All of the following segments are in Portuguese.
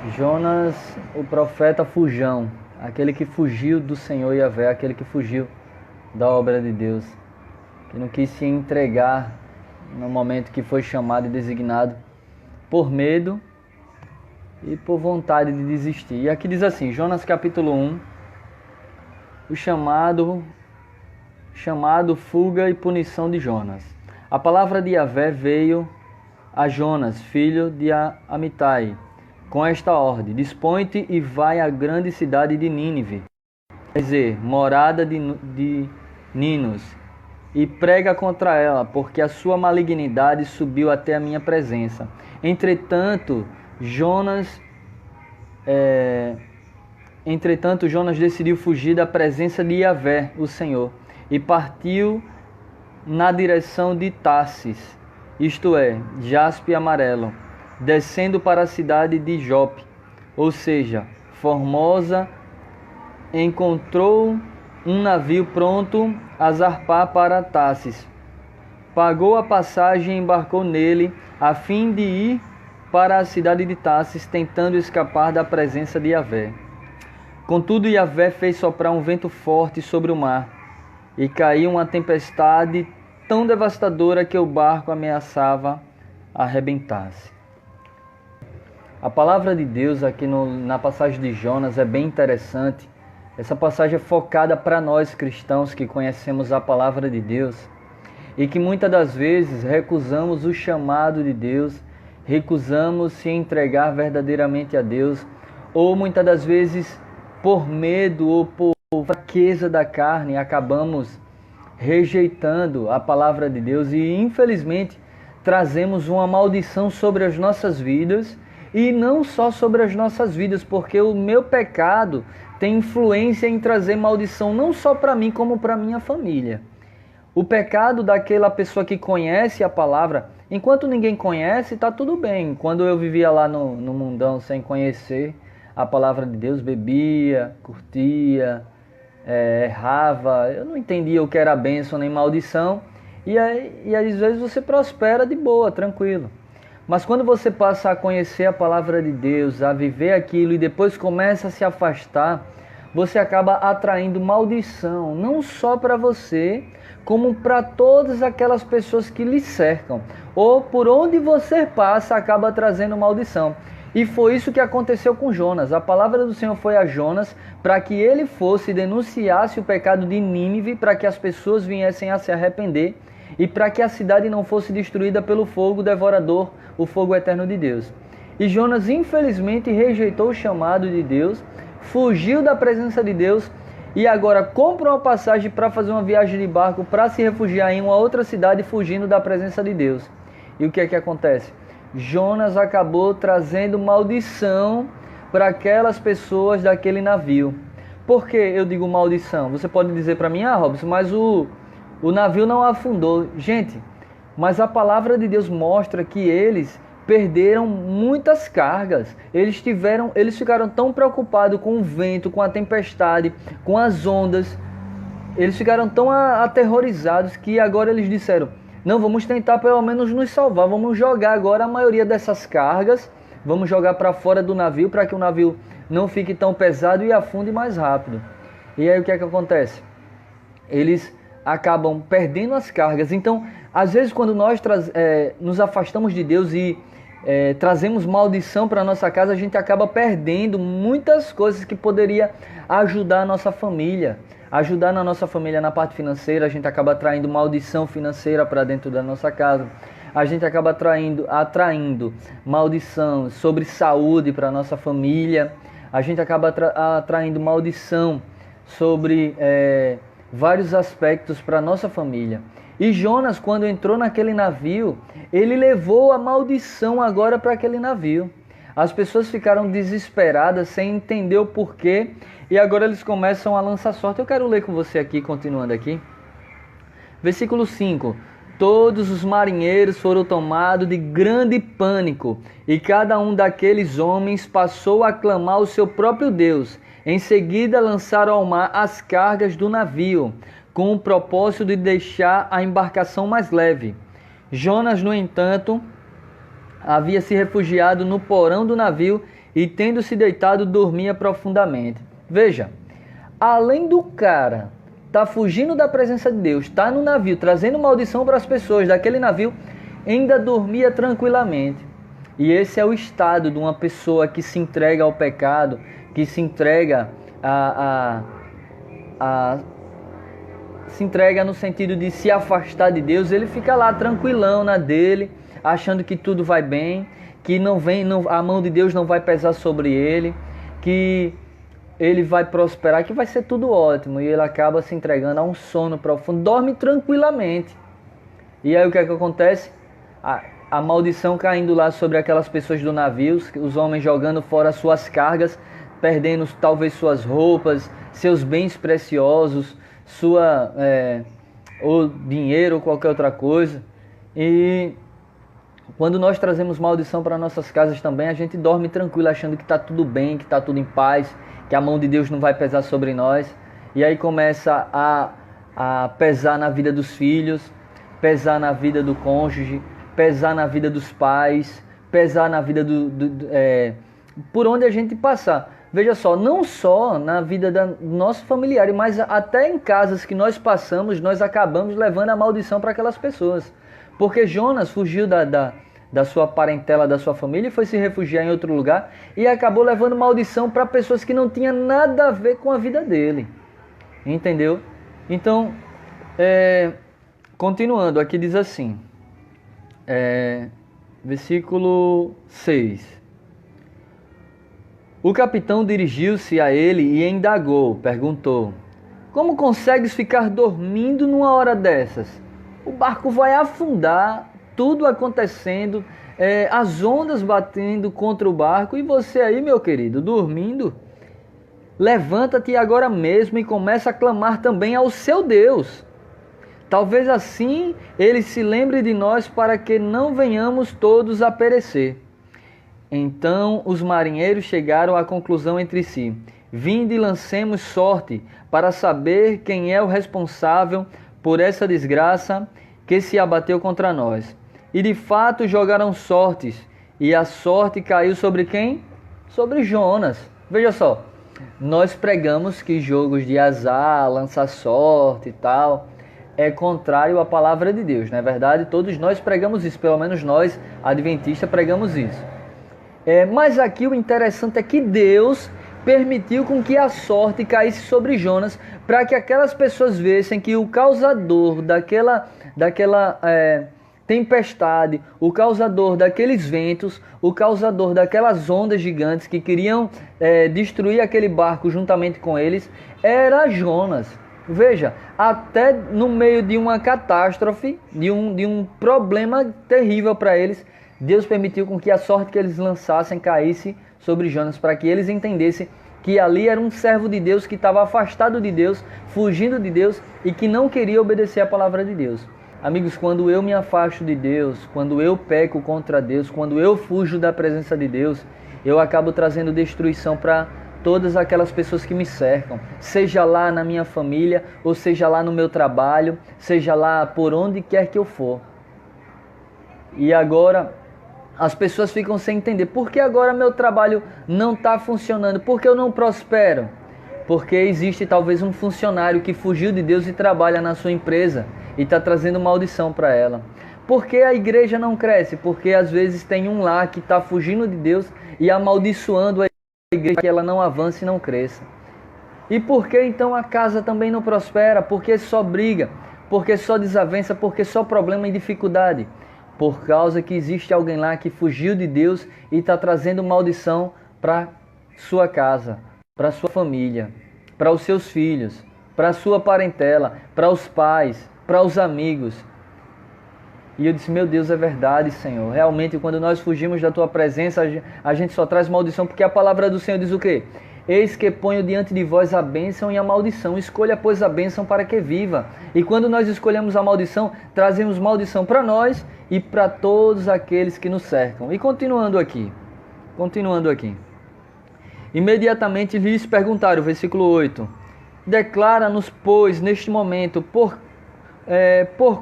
Jonas, o profeta fujão, aquele que fugiu do Senhor Yahvé, aquele que fugiu da obra de Deus, que não quis se entregar no momento que foi chamado e designado, por medo e por vontade de desistir. E aqui diz assim, Jonas capítulo 1, o chamado, fuga e punição de Jonas. A palavra de Yahvé veio a Jonas, filho de Amitai, com esta ordem: dispõe-te e vai à grande cidade de Nínive, quer dizer, morada de Ninos, e prega contra ela, porque a sua malignidade subiu até a minha presença. Entretanto, Jonas decidiu fugir da presença de Yahvé, o Senhor, e partiu na direção de Tarsis, isto é, jaspe amarelo, descendo para a cidade de Jope, ou seja, Formosa. Encontrou um navio pronto a zarpar para Tarsis. Pagou a passagem e embarcou nele, a fim de ir para a cidade de Tarsis, tentando escapar da presença de Yahvé. Contudo, Yahvé fez soprar um vento forte sobre o mar, e caiu uma tempestade tão devastadora que o barco ameaçava arrebentar-se. A palavra de Deus aqui na passagem de Jonas é bem interessante. Essa passagem é focada para nós cristãos que conhecemos a palavra de Deus e que muitas das vezes recusamos o chamado de Deus, recusamos se entregar verdadeiramente a Deus, ou muitas das vezes por medo ou por fraqueza da carne acabamos rejeitando a palavra de Deus e infelizmente trazemos uma maldição sobre as nossas vidas. E não só sobre as nossas vidas, porque o meu pecado tem influência em trazer maldição não só para mim, como para minha família. O pecado daquela pessoa que conhece a palavra, enquanto ninguém conhece, está tudo bem. Quando eu vivia lá no mundão sem conhecer a palavra de Deus, bebia, curtia, errava, eu não entendia o que era bênção nem maldição, e às vezes você prospera de boa, tranquilo. Mas quando você passa a conhecer a palavra de Deus, a viver aquilo e depois começa a se afastar, você acaba atraindo maldição, não só para você, como para todas aquelas pessoas que lhe cercam. Ou por onde você passa, acaba trazendo maldição. E foi isso que aconteceu com Jonas. A palavra do Senhor foi a Jonas para que ele fosse e denunciasse o pecado de Nínive, para que as pessoas viessem a se arrepender e para que a cidade não fosse destruída pelo fogo devorador, o fogo eterno de Deus. E Jonas, infelizmente, rejeitou o chamado de Deus, fugiu da presença de Deus e agora compra uma passagem para fazer uma viagem de barco para se refugiar em uma outra cidade, fugindo da presença de Deus. E o que é que acontece? Jonas acabou trazendo maldição para aquelas pessoas daquele navio. Por que eu digo maldição? Você pode dizer para mim, Robson, mas o navio não afundou. Gente, mas a palavra de Deus mostra que eles perderam muitas cargas. Eles ficaram tão preocupados com o vento, com a tempestade, com as ondas. Eles ficaram tão aterrorizados que agora eles disseram: não, vamos tentar pelo menos nos salvar. Vamos jogar agora a maioria dessas cargas. Vamos jogar para fora do navio para que o navio não fique tão pesado e afunde mais rápido. E aí o que é que acontece? Eles acabam perdendo as cargas. Então, às vezes quando nós nos afastamos de Deus e trazemos maldição para a nossa casa, a gente acaba perdendo muitas coisas que poderia ajudar a nossa família. Ajudar na nossa família na parte financeira, a gente acaba atraindo maldição financeira para dentro da nossa casa. A gente acaba atraindo maldição sobre saúde para a nossa família. A gente acaba atraindo maldição sobre vários aspectos para a nossa família. E Jonas, quando entrou naquele navio, ele levou a maldição agora para aquele navio. As pessoas ficaram desesperadas, sem entender o porquê, e agora eles começam a lançar sorte. Eu quero ler com você aqui, continuando aqui. Versículo 5. Todos os marinheiros foram tomados de grande pânico, e cada um daqueles homens passou a clamar ao seu próprio Deus. Em seguida lançaram ao mar as cargas do navio, com o propósito de deixar a embarcação mais leve. Jonas, no entanto, havia se refugiado no porão do navio e tendo se deitado, dormia profundamente. Veja, além do cara tá fugindo da presença de Deus, tá no navio, trazendo maldição para as pessoas daquele navio, ainda dormia tranquilamente. E esse é o estado de uma pessoa que se entrega ao pecado, que se entrega se entrega no sentido de se afastar de Deus. Ele fica lá tranquilão na dele, achando que tudo vai bem, que a mão de Deus não vai pesar sobre ele, que ele vai prosperar, que vai ser tudo ótimo. E ele acaba se entregando a um sono profundo, dorme tranquilamente. E aí o que é que acontece? A maldição caindo lá sobre aquelas pessoas do navio, os homens jogando fora suas cargas, perdendo talvez suas roupas, seus bens preciosos, ou dinheiro ou qualquer outra coisa. E quando nós trazemos maldição para nossas casas também, a gente dorme tranquilo, achando que está tudo bem, que está tudo em paz, que a mão de Deus não vai pesar sobre nós. E aí começa a pesar na vida dos filhos, pesar na vida do cônjuge, pesar na vida dos pais, pesar na vida por onde a gente passar. Veja só, não só na vida do nosso familiar, mas até em casas que nós passamos, nós acabamos levando a maldição para aquelas pessoas. Porque Jonas fugiu da sua parentela, da sua família, e foi se refugiar em outro lugar e acabou levando maldição para pessoas que não tinham nada a ver com a vida dele. Entendeu? Então, continuando, aqui diz assim, versículo 6. O capitão dirigiu-se a ele e indagou, perguntou: como consegues ficar dormindo numa hora dessas? O barco vai afundar, tudo acontecendo, as ondas batendo contra o barco, e você aí, meu querido, dormindo? Levanta-te agora mesmo e começa a clamar também ao seu Deus. Talvez assim ele se lembre de nós, para que não venhamos todos a perecer. Então os marinheiros chegaram à conclusão entre si: vinde e lancemos sorte para saber quem é o responsável por essa desgraça que se abateu contra nós. E de fato jogaram sortes, e a sorte caiu sobre quem? Sobre Jonas. Veja só, nós pregamos que jogos de azar, lançar sorte e tal, é contrário à palavra de Deus, não é verdade? Todos nós pregamos isso, pelo menos nós, adventistas, pregamos isso. Mas aqui o interessante é que Deus permitiu com que a sorte caísse sobre Jonas, para que aquelas pessoas vissem que o causador daquela tempestade, o causador daqueles ventos, o causador daquelas ondas gigantes que queriam destruir aquele barco juntamente com eles, era Jonas. Veja, até no meio de uma catástrofe, de um problema terrível para eles, Deus permitiu com que a sorte que eles lançassem caísse sobre Jonas, para que eles entendessem que ali era um servo de Deus que estava afastado de Deus, fugindo de Deus e que não queria obedecer a palavra de Deus. Amigos, quando eu me afasto de Deus, quando eu peco contra Deus, quando eu fujo da presença de Deus, eu acabo trazendo destruição para todas aquelas pessoas que me cercam, seja lá na minha família, ou seja lá no meu trabalho, seja lá por onde quer que eu for. E agora as pessoas ficam sem entender: por que agora meu trabalho não está funcionando? Por que eu não prospero? Porque existe talvez um funcionário que fugiu de Deus e trabalha na sua empresa e está trazendo maldição para ela. Por que a igreja não cresce? Porque às vezes tem um lá que está fugindo de Deus e amaldiçoando a igreja para que ela não avance e não cresça. E por que então a casa também não prospera? Porque só briga, porque só desavença, porque só problema e dificuldade? Por causa que existe alguém lá que fugiu de Deus e está trazendo maldição para sua casa, para sua família, para os seus filhos, para a sua parentela, para os pais, para os amigos. E eu disse: meu Deus, é verdade, Senhor. Realmente, quando nós fugimos da Tua presença, a gente só traz maldição, porque a palavra do Senhor diz o quê? Eis que ponho diante de vós a bênção e a maldição. Escolha, pois, a bênção para que viva. E quando nós escolhemos a maldição, trazemos maldição para nós e para todos aqueles que nos cercam. E continuando aqui. Imediatamente lhes perguntaram, versículo 8. Declara-nos, pois, neste momento, por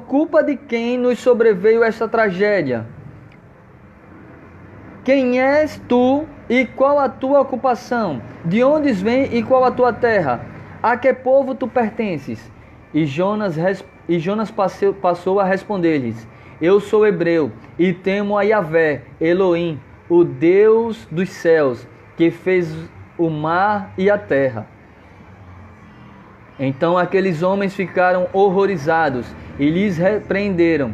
culpa de quem nos sobreveio esta tragédia? Quem és tu E qual a tua ocupação? De onde vem e qual a tua terra? A que povo tu pertences? E Jonas passou a responder-lhes: Eu sou hebreu e temo a Yahvé, Elohim, o Deus dos céus, que fez o mar e a terra. Então aqueles homens ficaram horrorizados e lhes repreenderam: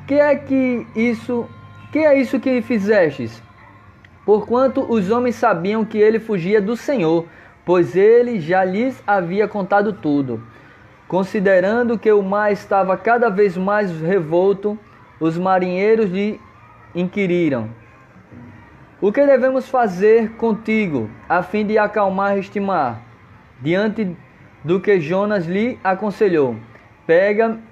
Que é isso que fizestes? Porquanto os homens sabiam que ele fugia do Senhor, pois ele já lhes havia contado tudo. Considerando que o mar estava cada vez mais revolto, os marinheiros lhe inquiriram: O que devemos fazer contigo, a fim de acalmar este mar? Diante do que Jonas lhe aconselhou: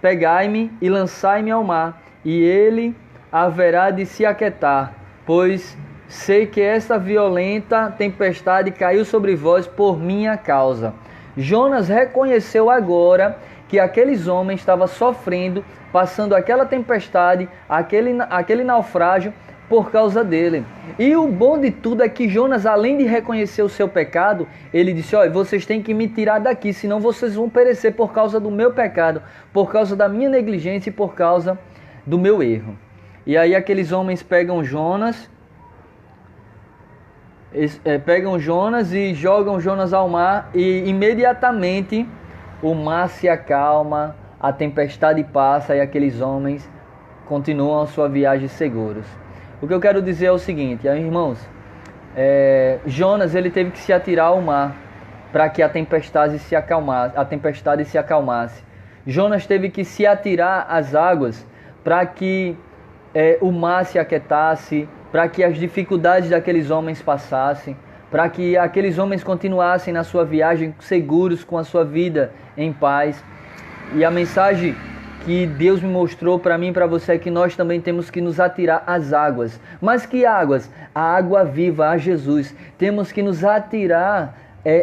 Pegai-me e lançai-me ao mar, e ele haverá de se aquietar, pois sei que esta violenta tempestade caiu sobre vós por minha causa. Jonas reconheceu agora que aqueles homens estavam sofrendo, passando aquela tempestade, aquele naufrágio por causa dele. E o bom de tudo é que Jonas, além de reconhecer o seu pecado, ele disse: olha, vocês têm que me tirar daqui, senão vocês vão perecer por causa do meu pecado, por causa da minha negligência e por causa do meu erro. E aí aqueles homens pegam Jonas e jogam Jonas ao mar, e imediatamente o mar se acalma, a tempestade passa e aqueles homens continuam a sua viagem seguros. O que eu quero dizer é o seguinte, irmãos, Jonas ele teve que se atirar ao mar para que a tempestade se acalmasse. Jonas teve que se atirar às águas para que o mar se aquietasse, para que as dificuldades daqueles homens passassem, para que aqueles homens continuassem na sua viagem seguros, com a sua vida em paz. E a mensagem que Deus me mostrou para mim e para você é que nós também temos que nos atirar às águas. Mas que águas? A água viva, a Jesus. Temos que nos atirar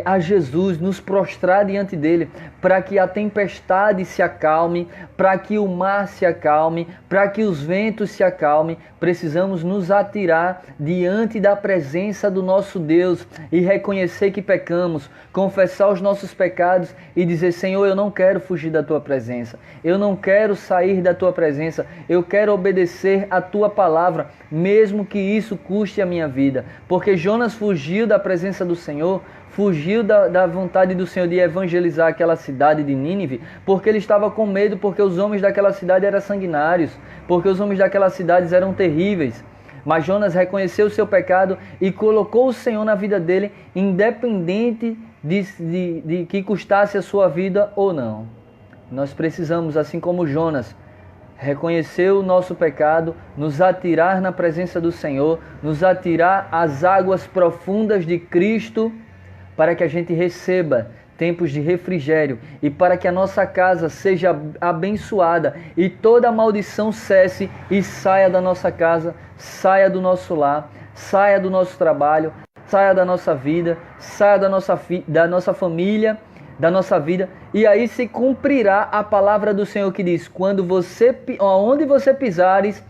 a Jesus, nos prostrar diante dele, para que a tempestade se acalme, para que o mar se acalme, para que os ventos se acalmem. Precisamos nos atirar diante da presença do nosso Deus e reconhecer que pecamos, confessar os nossos pecados e dizer: Senhor, eu não quero fugir da tua presença, eu não quero sair da tua presença, eu quero obedecer a tua palavra, mesmo que isso custe a minha vida. Porque Jonas fugiu da presença do Senhor, fugiu da vontade do Senhor de evangelizar aquela cidade de Nínive, porque ele estava com medo, porque os homens daquela cidade eram sanguinários, porque os homens daquela cidade eram terríveis. Mas Jonas reconheceu o seu pecado e colocou o Senhor na vida dele, independente de que custasse a sua vida ou não. Nós precisamos, assim como Jonas, reconhecer o nosso pecado, nos atirar na presença do Senhor, nos atirar às águas profundas de Cristo, para que a gente receba tempos de refrigério e para que a nossa casa seja abençoada e toda maldição cesse e saia da nossa casa, saia do nosso lar, saia do nosso trabalho, saia da nossa vida, saia da nossa família, da nossa vida. E aí se cumprirá a palavra do Senhor que diz: aonde você pisares,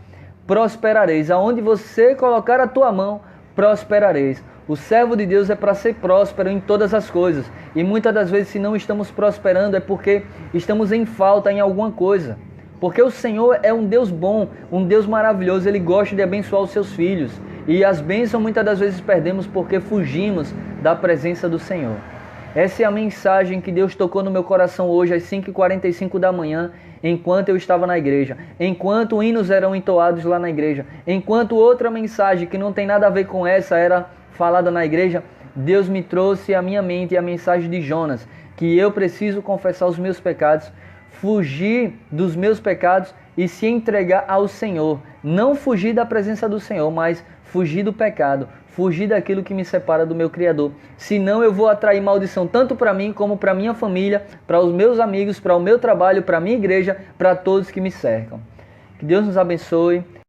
prosperareis, aonde você colocar a tua mão, prosperareis. O servo de Deus é para ser próspero em todas as coisas. E muitas das vezes, se não estamos prosperando, é porque estamos em falta em alguma coisa. Porque o Senhor é um Deus bom, um Deus maravilhoso. Ele gosta de abençoar os seus filhos. E as bênçãos muitas das vezes perdemos porque fugimos da presença do Senhor. Essa é a mensagem que Deus tocou no meu coração hoje às 5h45 da manhã, enquanto eu estava na igreja, enquanto hinos eram entoados lá na igreja, enquanto outra mensagem que não tem nada a ver com essa era falada na igreja. Deus me trouxe à minha mente a mensagem de Jonas, que eu preciso confessar os meus pecados, fugir dos meus pecados e se entregar ao Senhor. Não fugir da presença do Senhor, mas fugir do pecado, fugir daquilo que me separa do meu Criador. Senão eu vou atrair maldição tanto para mim como para minha família, para os meus amigos, para o meu trabalho, para a minha igreja, para todos que me cercam. Que Deus nos abençoe.